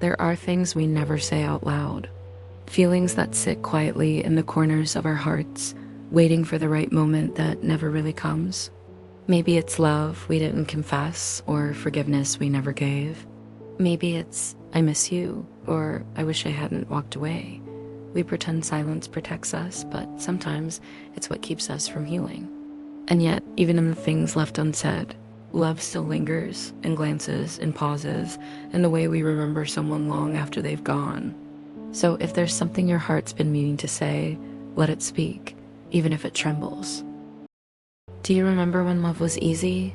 there are things we never say out loud. Feelings that sit quietly in the corners of our hearts, waiting for the right moment that never really comes. Maybe it's love we didn't confess, or forgiveness we never gave. Maybe it's, I miss you, or I wish I hadn't walked away. We pretend silence protects us, but sometimes it's what keeps us from healing. And yet, even in the things left unsaid, love still lingers in glances, in pauses, in the way we remember someone long after they've gone. So if there's something your heart's been meaning to say, let it speak, even if it trembles. Do you remember when love was easy?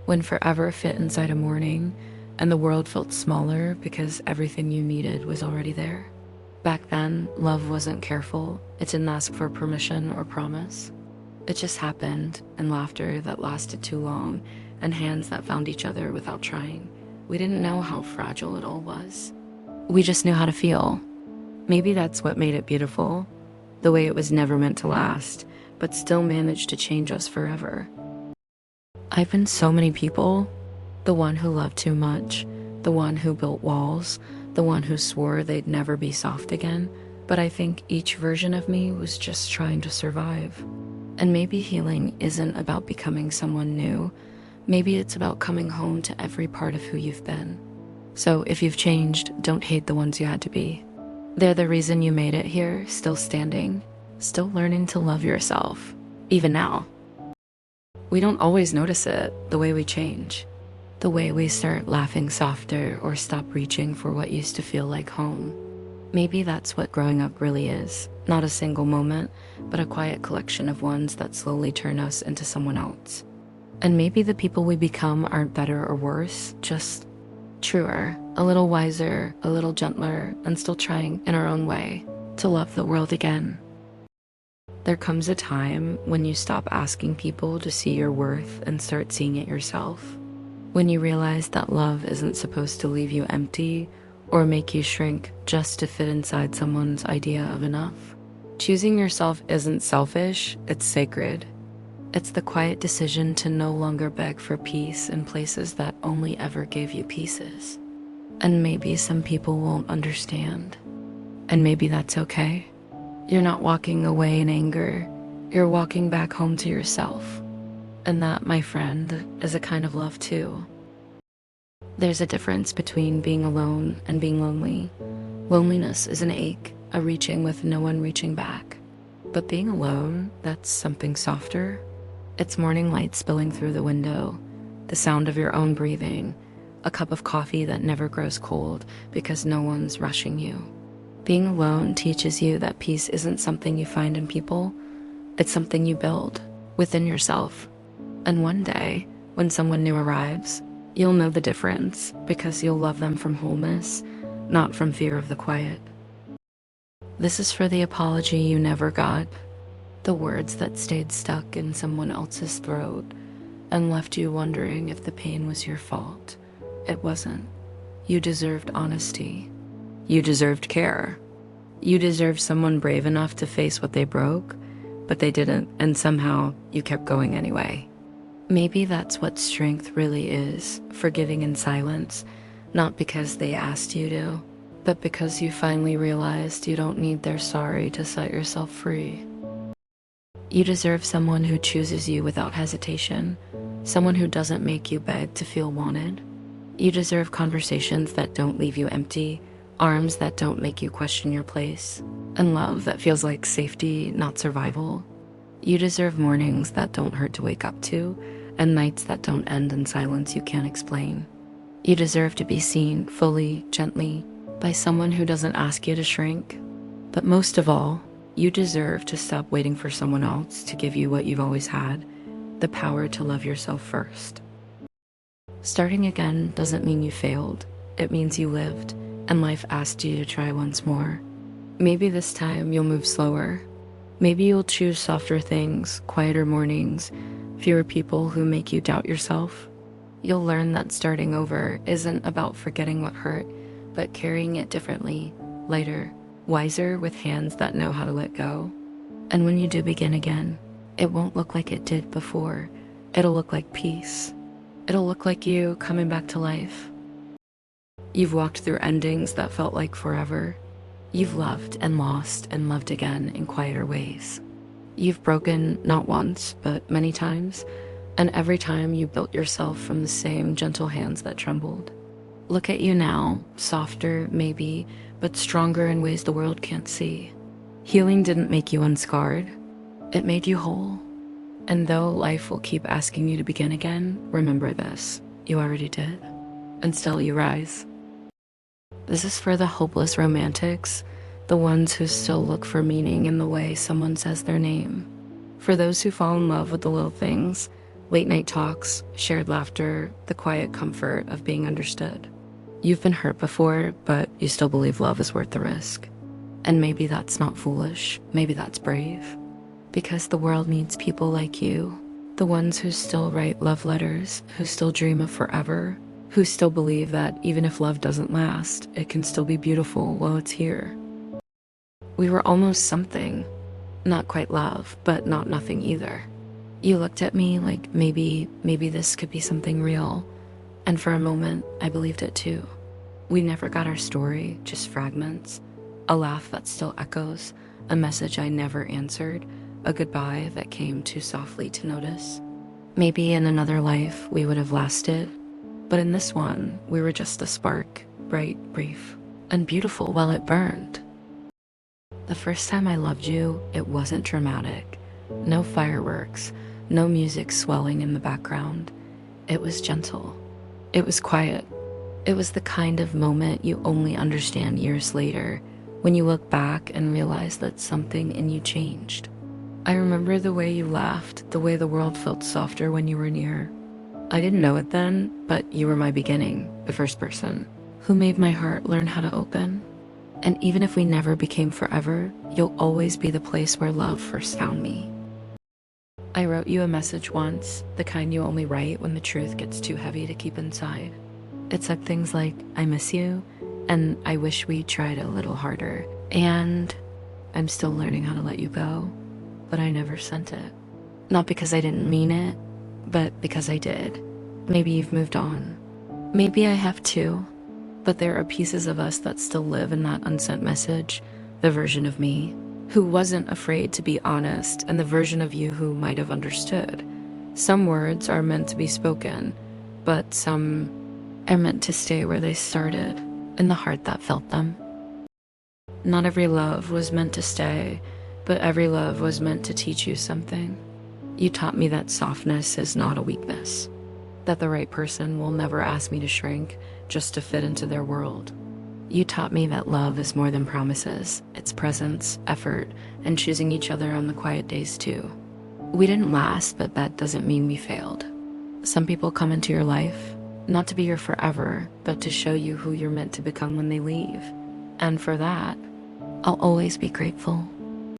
When forever fit inside a morning, and the world felt smaller because everything you needed was already there? Back then, love wasn't careful. It didn't ask for permission or promise. It just happened, and laughter that lasted too long, and hands that found each other without trying. We didn't know how fragile it all was. We just knew how to feel. Maybe that's what made it beautiful, the way it was never meant to last, but still managed to change us forever. I've been so many people. The one who loved too much, the one who built walls, the one who swore they'd never be soft again, but I think each version of me was just trying to survive. And maybe healing isn't about becoming someone new. Maybe it's about coming home to every part of who you've been. So if you've changed, don't hate the ones you had to be. They're the reason you made it here, still standing, still learning to love yourself, even now. We don't always notice it, the way we change. The way we start laughing softer or stop reaching for what used to feel like home. Maybe that's what growing up really is. Not a single moment, but a quiet collection of ones that slowly turn us into someone else. And maybe the people we become aren't better or worse, just truer, a little wiser, a little gentler, and still trying in our own way to love the world again. There comes a time when you stop asking people to see your worth and start seeing it yourself. When you realize that love isn't supposed to leave you empty or make you shrink just to fit inside someone's idea of enough. Choosing yourself isn't selfish, it's sacred. It's the quiet decision to no longer beg for peace in places that only ever gave you pieces. And maybe some people won't understand. And maybe that's okay. You're not walking away in anger. You're walking back home to yourself. And that, my friend, is a kind of love too. There's a difference between being alone and being lonely. Loneliness is an ache, a reaching with no one reaching back. But being alone, that's something softer. It's morning light spilling through the window, the sound of your own breathing, a cup of coffee that never grows cold because no one's rushing you. Being alone teaches you that peace isn't something you find in people, it's something you build within yourself. And one day, when someone new arrives, you'll know the difference because you'll love them from wholeness, not from fear of the quiet. This is for the apology you never got, the words that stayed stuck in someone else's throat and left you wondering if the pain was your fault. It wasn't. You deserved honesty. You deserved care. You deserved someone brave enough to face what they broke, but they didn't, and somehow you kept going anyway. Maybe that's what strength really is, forgiving in silence, not because they asked you to, but because you finally realized you don't need their sorry to set yourself free. You deserve someone who chooses you without hesitation, someone who doesn't make you beg to feel wanted. You deserve conversations that don't leave you empty, arms that don't make you question your place, and love that feels like safety, not survival. You deserve mornings that don't hurt to wake up to, and nights that don't end in silence you can't explain. You deserve to be seen fully, gently, by someone who doesn't ask you to shrink. But most of all, you deserve to stop waiting for someone else to give you what you've always had, the power to love yourself first. Starting again doesn't mean you failed. It means you lived, and life asked you to try once more. Maybe this time you'll move slower. Maybe you'll choose softer things, quieter mornings, fewer people who make you doubt yourself. You'll learn that starting over isn't about forgetting what hurt, but carrying it differently, lighter, wiser, with hands that know how to let go. And when you do begin again, it won't look like it did before. It'll look like peace. It'll look like you coming back to life. You've walked through endings that felt like forever. You've loved and lost and loved again in quieter ways. You've broken not once, but many times, and every time you built yourself from the same gentle hands that trembled. Look at you now, softer, maybe, but stronger in ways the world can't see. Healing didn't make you unscarred, it made you whole. And though life will keep asking you to begin again, remember this, you already did. And still you rise. This is for the hopeless romantics, the ones who still look for meaning in the way someone says their name. For those who fall in love with the little things, late night talks, shared laughter, the quiet comfort of being understood. You've been hurt before, but you still believe love is worth the risk. And maybe that's not foolish, maybe that's brave. Because the world needs people like you, the ones who still write love letters, who still dream of forever, who still believe that even if love doesn't last, it can still be beautiful while it's here. We were almost something. Not quite love, but not nothing either. You looked at me like maybe this could be something real. And for a moment, I believed it too. We never got our story, just fragments. A laugh that still echoes, a message I never answered, a goodbye that came too softly to notice. Maybe in another life we would have lasted, but in this one, we were just a spark, bright, brief, and beautiful while it burned. The first time I loved you, it wasn't dramatic. No fireworks, no music swelling in the background. It was gentle. It was quiet. It was the kind of moment you only understand years later, when you look back and realize that something in you changed. I remember the way you laughed, the way the world felt softer when you were near. I didn't know it then, but you were my beginning, the first person, who made my heart learn how to open. And even if we never became forever, you'll always be the place where love first found me. I wrote you a message once, the kind you only write when the truth gets too heavy to keep inside. It said things like, I miss you, and I wish we tried a little harder, and I'm still learning how to let you go, but I never sent it. Not because I didn't mean it, but because I did. Maybe you've moved on. Maybe I have too, but there are pieces of us that still live in that unsent message, the version of me who wasn't afraid to be honest, and the version of you who might have understood. Some words are meant to be spoken, but some are meant to stay where they started, in the heart that felt them. Not every love was meant to stay, but every love was meant to teach you something. You taught me that softness is not a weakness, that the right person will never ask me to shrink just to fit into their world. You taught me that love is more than promises, it's presence, effort, and choosing each other on the quiet days too. We didn't last, but that doesn't mean we failed. Some people come into your life, not to be your forever, but to show you who you're meant to become when they leave. And for that, I'll always be grateful.